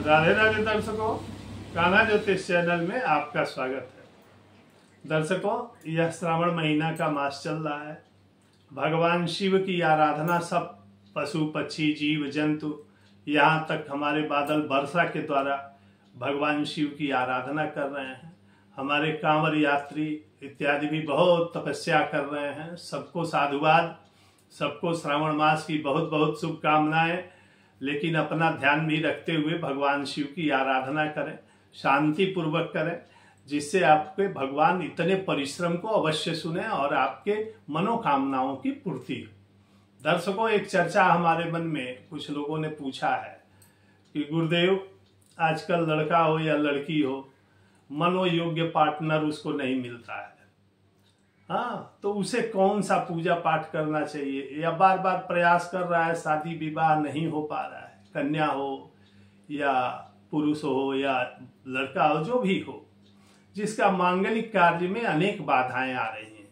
राधे राधे दर्शकों, कान्हा ज्योतिष चैनल में आपका स्वागत है। दर्शकों, यह श्रावण महीना का मास चल रहा है। भगवान शिव की आराधना सब पशु पक्षी जीव जंतु यहाँ तक हमारे बादल वर्षा के द्वारा भगवान शिव की आराधना कर रहे हैं। हमारे कांवर यात्री इत्यादि भी बहुत तपस्या कर रहे हैं। सबको साधुवाद, सबको श्रावण मास की बहुत बहुत शुभकामनाएं। लेकिन अपना ध्यान भी रखते हुए भगवान शिव की आराधना करें, शांति पूर्वक करें, जिससे आपके भगवान इतने परिश्रम को अवश्य सुने और आपके मनोकामनाओं की पूर्ति हो। दर्शकों, एक चर्चा हमारे मन में कुछ लोगों ने पूछा है कि गुरुदेव, आजकल लड़का हो या लड़की हो, मनोयोग्य पार्टनर उसको नहीं मिलता है। हाँ, तो उसे कौन सा पूजा पाठ करना चाहिए, या बार बार प्रयास कर रहा है, शादी विवाह नहीं हो पा रहा है, कन्या हो या पुरुष हो या लड़का हो, जो भी हो, जिसका मांगलिक कार्य में अनेक बाधाएं आ रही हैं,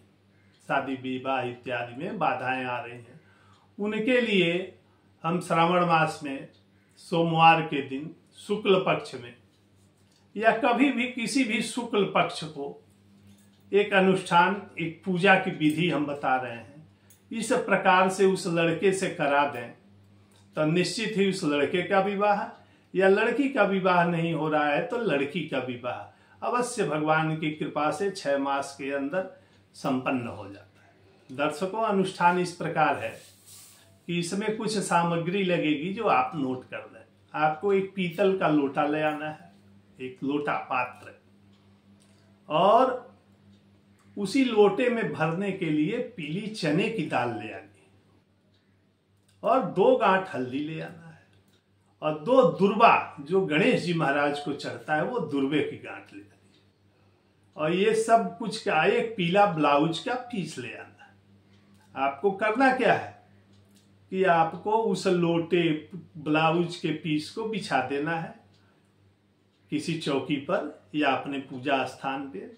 शादी विवाह इत्यादि में बाधाएं आ रही हैं, उनके लिए हम श्रावण मास में सोमवार के दिन शुक्ल पक्ष में या कभी भी किसी भी शुक्ल पक्ष को एक अनुष्ठान, एक पूजा की विधि हम बता रहे हैं। इस प्रकार से उस लड़के से करा दें तो निश्चित ही उस लड़के का विवाह, या लड़की का विवाह नहीं हो रहा है तो लड़की का विवाह अवश्य भगवान की कृपा से 6 मास के अंदर संपन्न हो जाता है। दर्शकों, अनुष्ठान इस प्रकार है कि इसमें कुछ सामग्री लगेगी जो आप नोट कर लें। आपको एक पीतल का लोटा ले आना है, एक लोटा पात्र, और उसी लोटे में भरने के लिए पीली चने की दाल ले आनी है, और 2 गांठ हल्दी ले आना है, और 2 दुर्वा जो गणेश जी महाराज को चढ़ता है वो दुर्वे की गांठ ले आनी है, और ये सब कुछ का एक पीला ब्लाउज का पीस ले आना है। आपको करना क्या है कि आपको उस लोटे ब्लाउज के पीस को बिछा देना है किसी चौकी पर या अपने पूजा स्थान पे।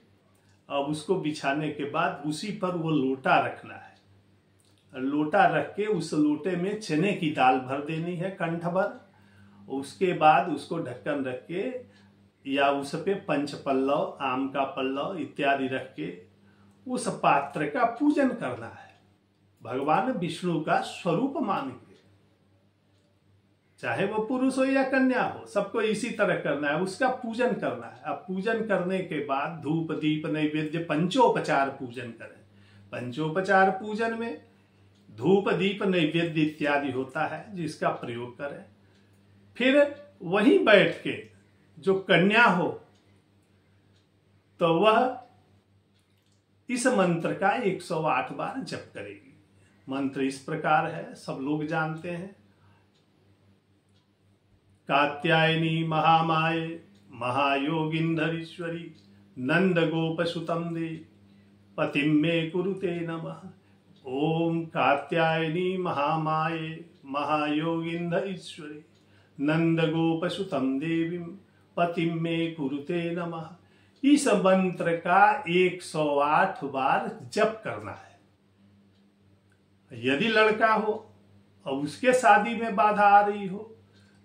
अब उसको बिछाने के बाद उसी पर वो लोटा रखना है। लोटा रख के उस लोटे में चने की दाल भर देनी है कंठ भर। उसके बाद उसको ढक्कन रख के या उस पे पंच पल्लव, आम का पल्लव इत्यादि रख के उस पात्र का पूजन करना है। भगवान विष्णु का स्वरूप मान के, चाहे वो पुरुष हो या कन्या हो, सबको इसी तरह करना है, उसका पूजन करना है। अब पूजन करने के बाद धूप दीप नैवेद्य पंचोपचार पूजन करें। पंचोपचार पूजन में धूप दीप नैवेद्य इत्यादि होता है, जिसका प्रयोग करें। फिर वहीं बैठ के जो कन्या हो तो वह इस मंत्र का 108 बार जप करेगी। मंत्र इस प्रकार है, सब लोग जानते हैं। कात्यायनी महामाये महायोगिंधरीश्वरी नंद गोपसुतम दे पतिम मे कुरुते नमः। ओम कात्यायनी महामाये महायोगिंधरीश्वरी नंद गोपसुतम देवीं पतिम मे कुरुते नमः। इस मंत्र का 108 बार जप करना है। यदि लड़का हो और उसके शादी में बाधा आ रही हो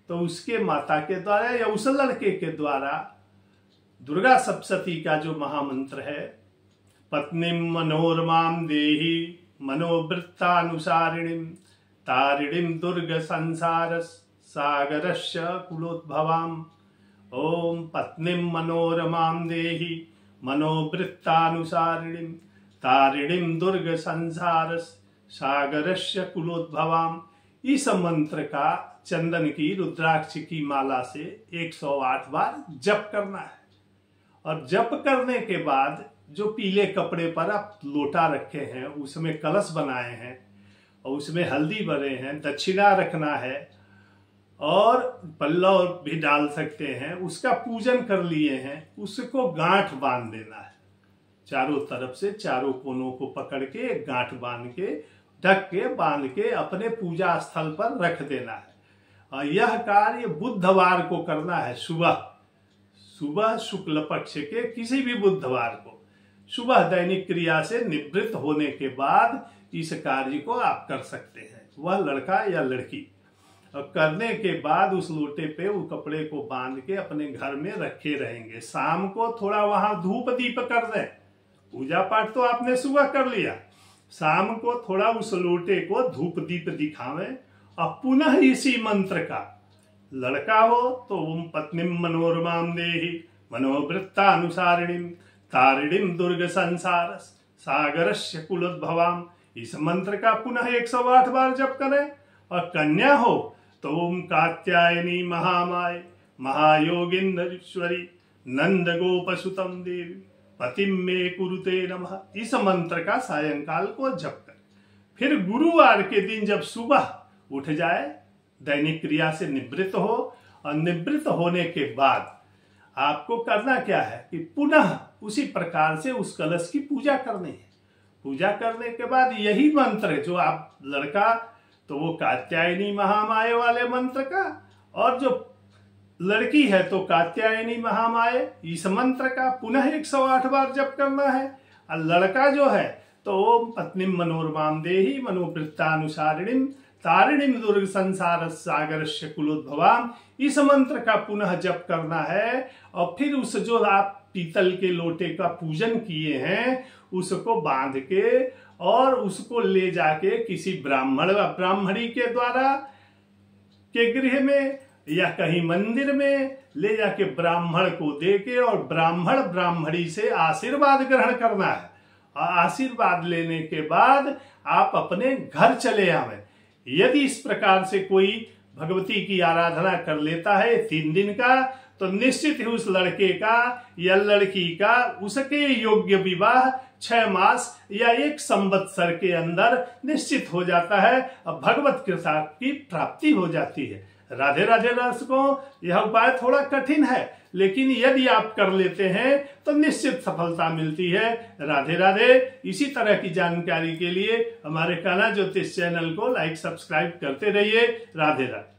तो उसके माता के द्वारा या उस लड़के के द्वारा दुर्गा सप्तशती का जो महामंत्र है, पत्नीम मनोरमाम देहि मनोवृत्तानुसारिणीम तारिणीम दुर्ग संसार सागरस्य कुलोद्भवाम। ओम पत्नीम मनोरमाम देहि मनोवृत्तानुसारिणीम तारिणीम दुर्ग संसार सागरस्य कुलोद्भवाम। इस मंत्र का चंदन की रुद्राक्ष की माला से 108 बार जप करना है। और जप करने के बाद जो पीले कपड़े पर आप लोटा रखे हैं, उसमें कलश बनाए हैं और उसमें हल्दी भरे हैं, दक्षिणा रखना है और पल्लव भी डाल सकते हैं, उसका पूजन कर लिए हैं, उसको गांठ बांध देना है। चारों तरफ से चारों कोनों को पकड़ के गांठ बांध के ढक के बांध के अपने पूजा स्थल पर रख देना है। और यह कार्य बुधवार को करना है। सुबह शुक्ल पक्ष के किसी भी बुधवार को सुबह दैनिक क्रिया से निवृत्त होने के बाद इस कार्य को आप कर सकते हैं, वह लड़का या लड़की। और करने के बाद उस लोटे पे वो कपड़े को बांध के अपने घर में रखे रहेंगे। शाम को थोड़ा वहां धूप दीप कर दें। पूजा पाठ तो आपने सुबह कर लिया, शाम को थोड़ा उस लोटे को धूप दीप दिखावें और पुनः इसी मंत्र का, लड़का हो तो ओम पत्नीम मनोरमाम देहि मनोवृत्तानुसारिणीम तारिणीम दुर्ग संसार सागरस्य कुलोद्भवाम, इस मंत्र का पुनः 108 बार जप करें। और कन्या हो तो ओम कात्यायनी महामाय महायोगिंदरीश्वरी नंद गोपसुतम देवी पतिम मे कुरुते नमः, इस मंत्र का सायंकाल को जप करें। फिर गुरुवार के दिन जब सुबह उठ जाए, दैनिक क्रिया से निवृत्त हो, और निवृत्त होने के बाद आपको करना क्या है कि पुनः उसी प्रकार से उस कलश की पूजा करनी है। पूजा करने के बाद यही मंत्र जो आप, लड़का तो वो कात्यायनी महामाय वाले मंत्र का, और जो लड़की है तो कात्यायनी महामाय, इस मंत्र का पुनः 108 बार जप करना है। और लड़का जो है तो ओम पत्नीम मनोरमाम देहि मनोवृत्तानुसारिणीम तारिणीम दुर्ग संसार सागरस्य कुलोद्भवाम, इस मंत्र का पुनः जप करना है। और फिर उस जो आप पीतल के लोटे का पूजन किए हैं उसको बांध के और उसको ले जाके किसी ब्राह्मण ब्राह्मणी के द्वारा के गृह में या कहीं मंदिर में ले जाके ब्राह्मण को देके और ब्राह्मण ब्राह्मणी से आशीर्वाद ग्रहण करना है। और आशीर्वाद लेने के बाद आप अपने घर चले आवें। यदि इस प्रकार से कोई भगवती की आराधना कर लेता है 3 दिन का, तो निश्चित ही उस लड़के का या लड़की का उसके योग्य विवाह 6 मास या 1 संवत्सर के अंदर निश्चित हो जाता है और भगवत कृपा की प्राप्ति हो जाती है। राधे राधे दर्शकों, यह उपाय थोड़ा कठिन है, लेकिन यदि आप कर लेते हैं तो निश्चित सफलता मिलती है। राधे राधे। इसी तरह की जानकारी के लिए हमारे कान्हा ज्योतिष चैनल को लाइक सब्सक्राइब करते रहिए। राधे राधे।